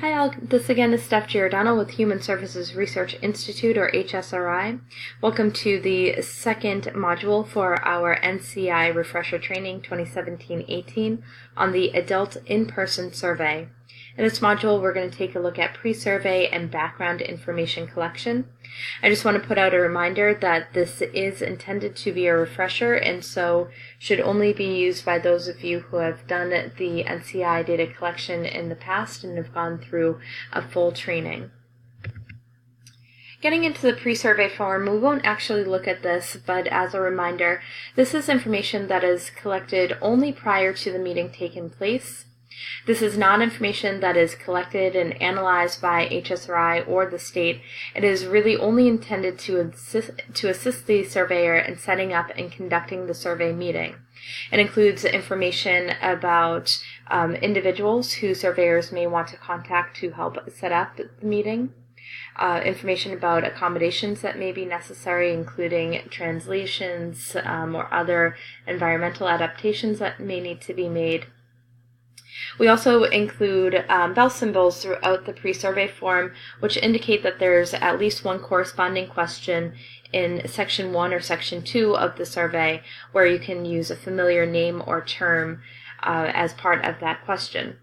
Hi all, this again is Steph Giordano with Human Services Research Institute, or HSRI. Welcome to the second module for our NCI Refresher Training 2017-18 on the Adult In-Person Survey. In this module, we're going to take a look at pre-survey and background information collection. I just want to put out a reminder that this is intended to be a refresher and so should only be used by those of you who have done the NCI data collection in the past and have gone through a full training. Getting into the pre-survey form, we won't actually look at this, but as a reminder, this is information that is collected only prior to the meeting taking place. This is not information that is collected and analyzed by HSRI or the state. It is really only intended to assist the surveyor in setting up and conducting the survey meeting. It includes information about individuals who surveyors may want to contact to help set up the meeting, information about accommodations that may be necessary, including translations or other environmental adaptations that may need to be made. We also include bell symbols throughout the pre-survey form, which indicate that there's at least one corresponding question in Section 1 or Section 2 of the survey, where you can use a familiar name or term as part of that question.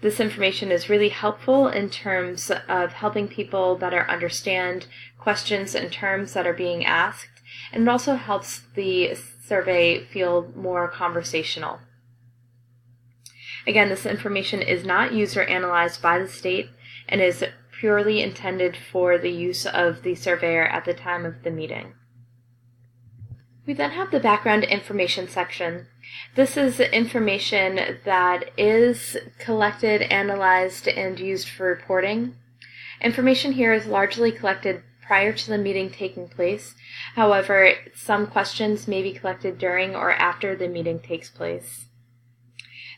This information is really helpful in terms of helping people better understand questions and terms that are being asked, and it also helps the survey feel more conversational. Again, this information is not used or analyzed by the state and is purely intended for the use of the surveyor at the time of the meeting. We then have the background information section. This is information that is collected, analyzed, and used for reporting. Information here is largely collected prior to the meeting taking place. However, some questions may be collected during or after the meeting takes place.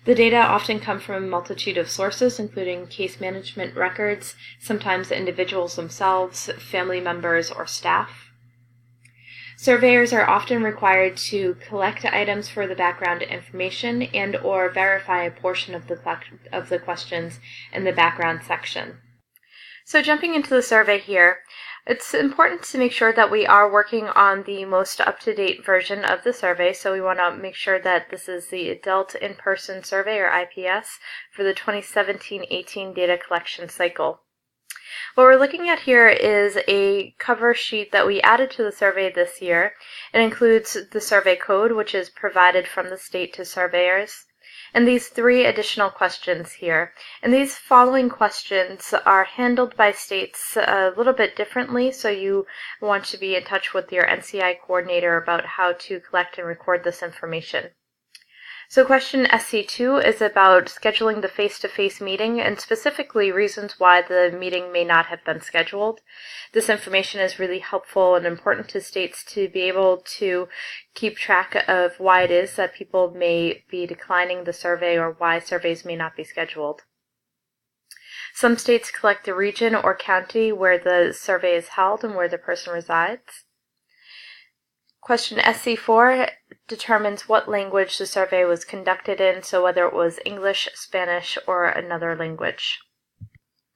The data often come from a multitude of sources, including case management records, sometimes individuals themselves, family members, or staff. Surveyors are often required to collect items for the background information and/or verify a portion of the questions in the background section. So jumping into the survey here, it's important to make sure that we are working on the most up-to-date version of the survey, so we want to make sure that this is the Adult In-Person Survey, or IPS, for the 2017-18 data collection cycle. What we're looking at here is a cover sheet that we added to the survey this year. It includes the survey code, which is provided from the state to surveyors, and these 3 additional questions here. And these following questions are handled by states a little bit differently, so you want to be in touch with your NCI coordinator about how to collect and record this information. So question SC2 is about scheduling the face-to-face meeting and specifically reasons why the meeting may not have been scheduled. This information is really helpful and important to states to be able to keep track of why it is that people may be declining the survey or why surveys may not be scheduled. Some states collect the region or county where the survey is held and where the person resides. Question SC4 determines what language the survey was conducted in, so whether it was English, Spanish, or another language.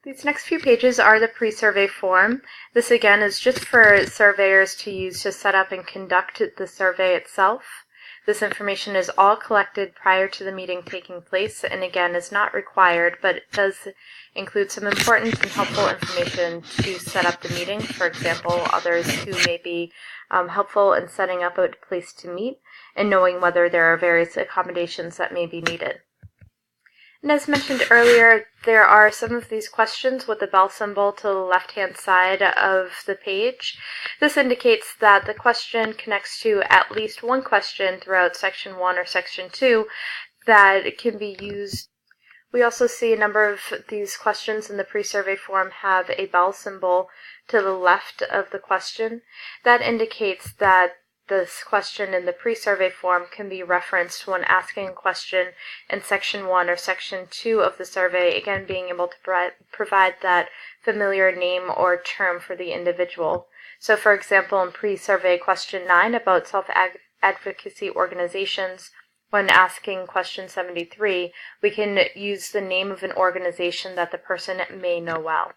These next few pages are the pre-survey form. This again is just for surveyors to use to set up and conduct the survey itself. This information is all collected prior to the meeting taking place and again is not required, but it does include some important and helpful information to set up the meeting. For example, others who may be helpful in setting up a place to meet and knowing whether there are various accommodations that may be needed. And as mentioned earlier, there are some of these questions with the bell symbol to the left-hand side of the page. This indicates that the question connects to at least one question throughout Section 1 or Section 2 that can be used. We also see a number of these questions in the pre-survey form have a bell symbol to the left of the question. That indicates that this question in the pre-survey form can be referenced when asking a question in Section 1 or Section 2 of the survey, again being able to provide that familiar name or term for the individual. So for example, in pre-survey question 9 about self-advocacy organizations, when asking question 73, we can use the name of an organization that the person may know well.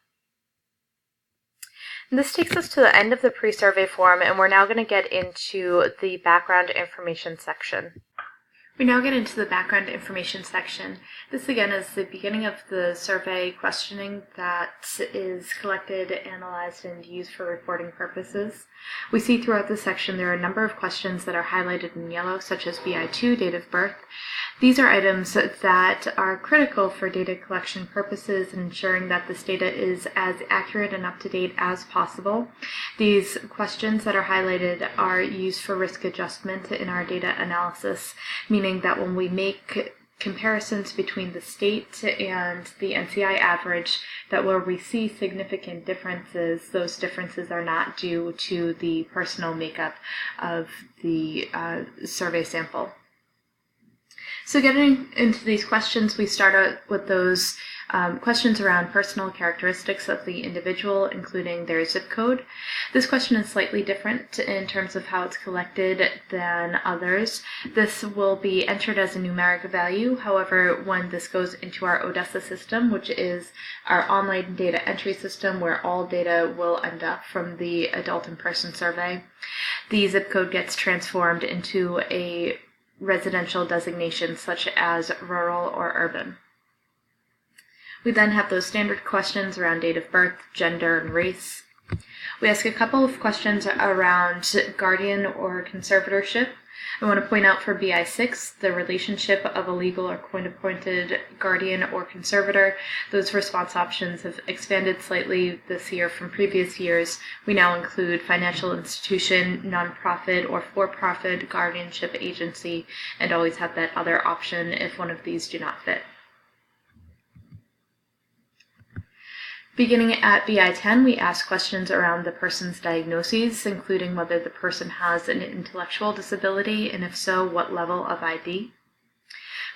And this takes us to the end of the pre-survey form, and we're now going to get into the background information section. We now get into the background information section. This again is the beginning of the survey questioning that is collected, analyzed, and used for reporting purposes. We see throughout this section there are a number of questions that are highlighted in yellow, such as BI2, date of birth. These are items that are critical for data collection purposes and ensuring that this data is as accurate and up-to-date as possible. These questions that are highlighted are used for risk adjustment in our data analysis, meaning that when we make comparisons between the state and the NCI average, that where we see significant differences, those differences are not due to the personal makeup of the survey sample. So getting into these questions, we start out with those questions around personal characteristics of the individual, including their zip code. This question is slightly different in terms of how it's collected than others. This will be entered as a numeric value. However, when this goes into our Odessa system, which is our online data entry system where all data will end up from the adult and person survey, the zip code gets transformed into a residential designation such as rural or urban. We then have those standard questions around date of birth, gender, and race. We ask a couple of questions around guardian or conservatorship. I want to point out for BI6, the relationship of a legal or court-appointed guardian or conservator. Those response options have expanded slightly this year from previous years. We now include financial institution, nonprofit, or for-profit guardianship agency, and always have that other option if one of these do not fit. Beginning at BI10, we ask questions around the person's diagnoses, including whether the person has an intellectual disability, and if so, what level of ID.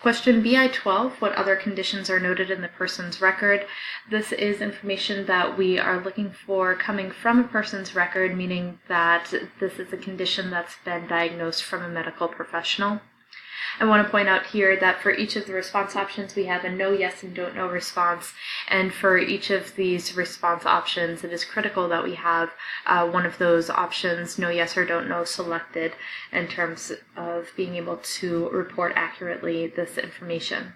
Question BI12, what other conditions are noted in the person's record? This is information that we are looking for coming from a person's record, meaning that this is a condition that's been diagnosed from a medical professional. I want to point out here that for each of the response options, we have a no, yes, and don't know response. And for each of these response options, it is critical that we have one of those options, no, yes, or don't know, selected in terms of being able to report accurately this information.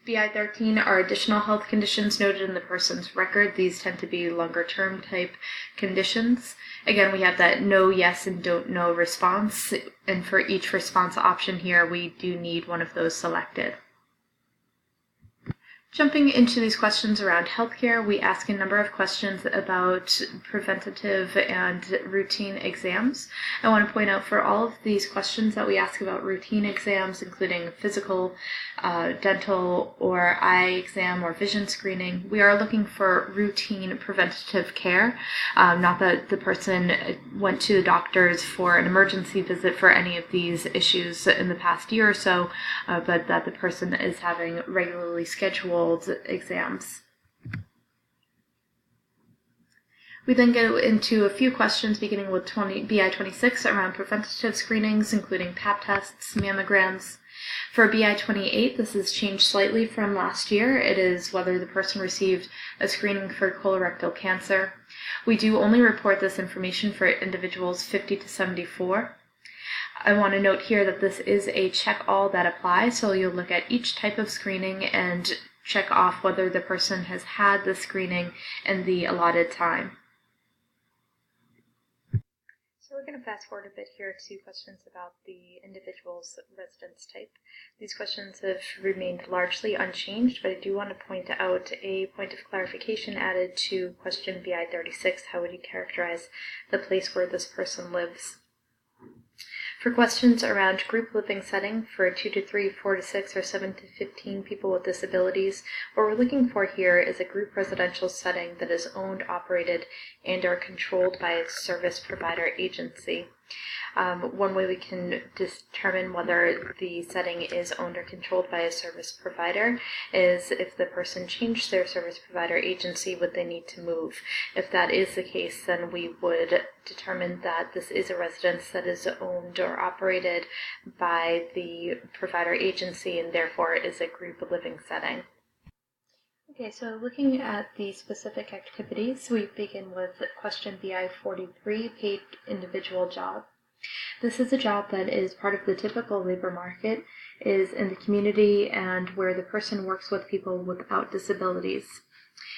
BI13 are additional health conditions noted in the person's record. These tend to be longer-term type conditions. Again, we have that no, yes, and don't know response, and for each response option here, we do need one of those selected. Jumping into these questions around healthcare, we ask a number of questions about preventative and routine exams. I want to point out for all of these questions that we ask about routine exams, including physical, dental, or eye exam or vision screening, we are looking for routine preventative care, not that the person went to the doctors for an emergency visit for any of these issues in the past year or so, but that the person is having regularly scheduled exams. We then go into a few questions beginning with BI26 around preventative screenings, including Pap tests, mammograms. For BI28, this has changed slightly from last year. It is whether the person received a screening for colorectal cancer. We do only report this information for individuals 50 to 74. I want to note here that this is a check all that applies, so you'll look at each type of screening and check off whether the person has had the screening in the allotted time. So we're going to fast forward a bit here to questions about the individual's residence type. These questions have remained largely unchanged, but I do want to point out a point of clarification added to question BI36. How would you characterize the place where this person lives? For questions around group living setting for 2 to 3, 4 to 6, or 7 to 15 people with disabilities, what we're looking for here is a group residential setting that is owned, operated, and are controlled by a service provider agency. One way we can determine whether the setting is owned or controlled by a service provider is if the person changed their service provider agency, would they need to move? If that is the case, then we would determine that this is a residence that is owned or operated by the provider agency and therefore is a group living setting. Okay, so looking at the specific activities, we begin with question BI 43, paid individual job. This is a job that is part of the typical labor market, is in the community, and where the person works with people without disabilities.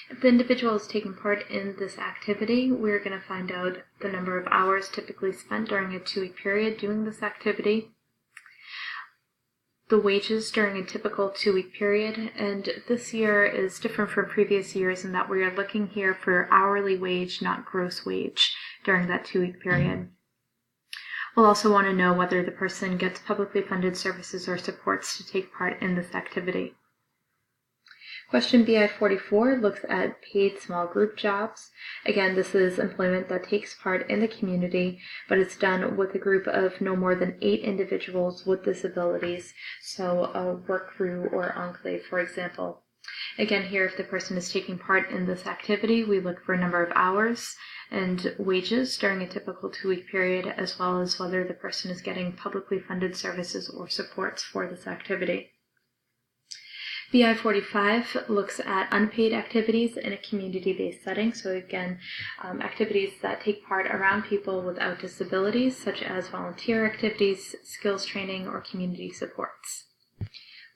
If the individual is taking part in this activity, we're going to find out the number of hours typically spent during a 2-week period doing this activity, the wages during a typical 2-week period, and this year is different from previous years in that we are looking here for hourly wage, not gross wage, during that 2-week period. We'll also want to know whether the person gets publicly funded services or supports to take part in this activity. Question BI 44 looks at paid small group jobs. Again, this is employment that takes part in the community, but it's done with a group of no more than 8 individuals with disabilities, so a work crew or enclave, for example. Again, here, if the person is taking part in this activity, we look for a number of hours and wages during a typical 2-week period, as well as whether the person is getting publicly funded services or supports for this activity. BI 45 looks at unpaid activities in a community-based setting. So again, activities that take part around people without disabilities, such as volunteer activities, skills training, or community supports.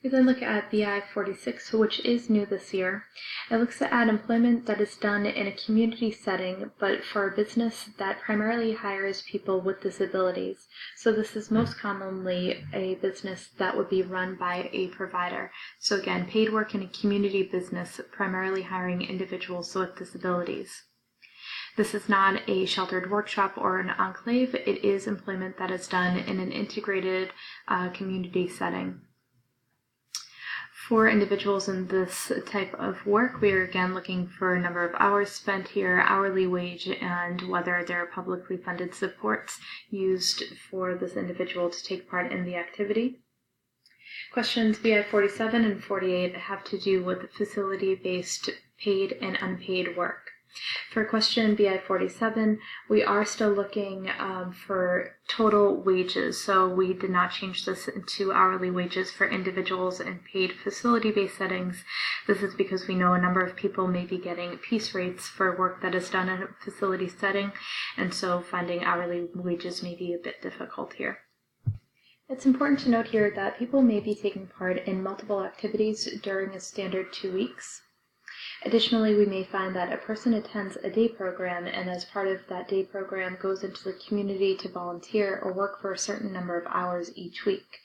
We then look at BI 46, which is new this year. It looks at employment that is done in a community setting, but for a business that primarily hires people with disabilities. So this is most commonly a business that would be run by a provider. So again, paid work in a community business, primarily hiring individuals with disabilities. This is not a sheltered workshop or an enclave. It is employment that is done in an integrated community setting. For individuals in this type of work, we are again looking for a number of hours spent here, hourly wage, and whether there are publicly funded supports used for this individual to take part in the activity. Questions BI 47 and 48 have to do with facility-based paid and unpaid work. For question BI 47, we are still looking for total wages, so we did not change this to hourly wages for individuals in paid facility-based settings. This is because we know a number of people may be getting piece rates for work that is done in a facility setting, and so finding hourly wages may be a bit difficult here. It's important to note here that people may be taking part in multiple activities during a standard 2 weeks. Additionally, we may find that a person attends a day program and as part of that day program goes into the community to volunteer or work for a certain number of hours each week.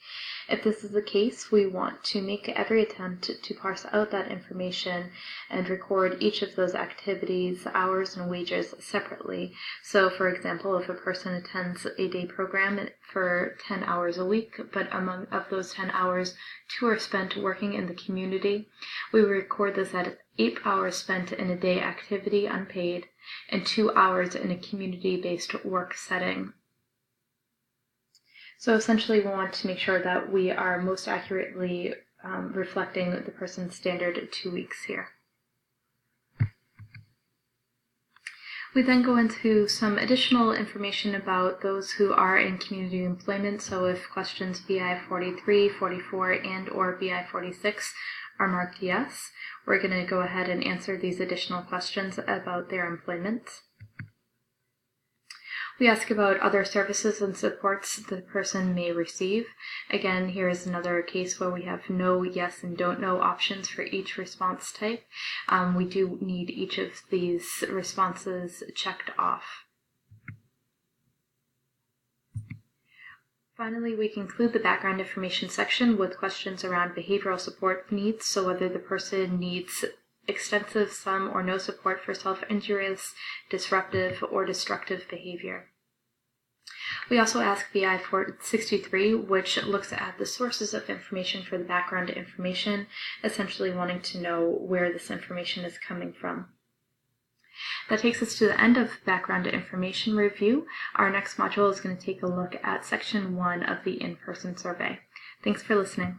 If this is the case, we want to make every attempt to parse out that information and record each of those activities, hours, and wages separately. So, for example, if a person attends a day program for 10 hours a week, but among of those 10 hours, 2 are spent working in the community, we record this at 8 hours spent in a day activity unpaid and 2 hours in a community-based work setting. So essentially we want to make sure that we are most accurately reflecting the person's standard 2 weeks here. We then go into some additional information about those who are in community employment. So if questions BI 43, 44, and or BI 46 are marked yes, we're going to go ahead and answer these additional questions about their employment. We ask about other services and supports the person may receive. Again, here is another case where we have no, yes, and don't know options for each response type. We do need each of these responses checked off. Finally, we conclude the background information section with questions around behavioral support needs, so whether the person needs extensive, some, or no support for self-injurious, disruptive, or destructive behavior. We also ask BI 63, which looks at the sources of information for the background information, essentially wanting to know where this information is coming from. That takes us to the end of background information review. Our next module is going to take a look at section 1 of the in-person survey. Thanks for listening.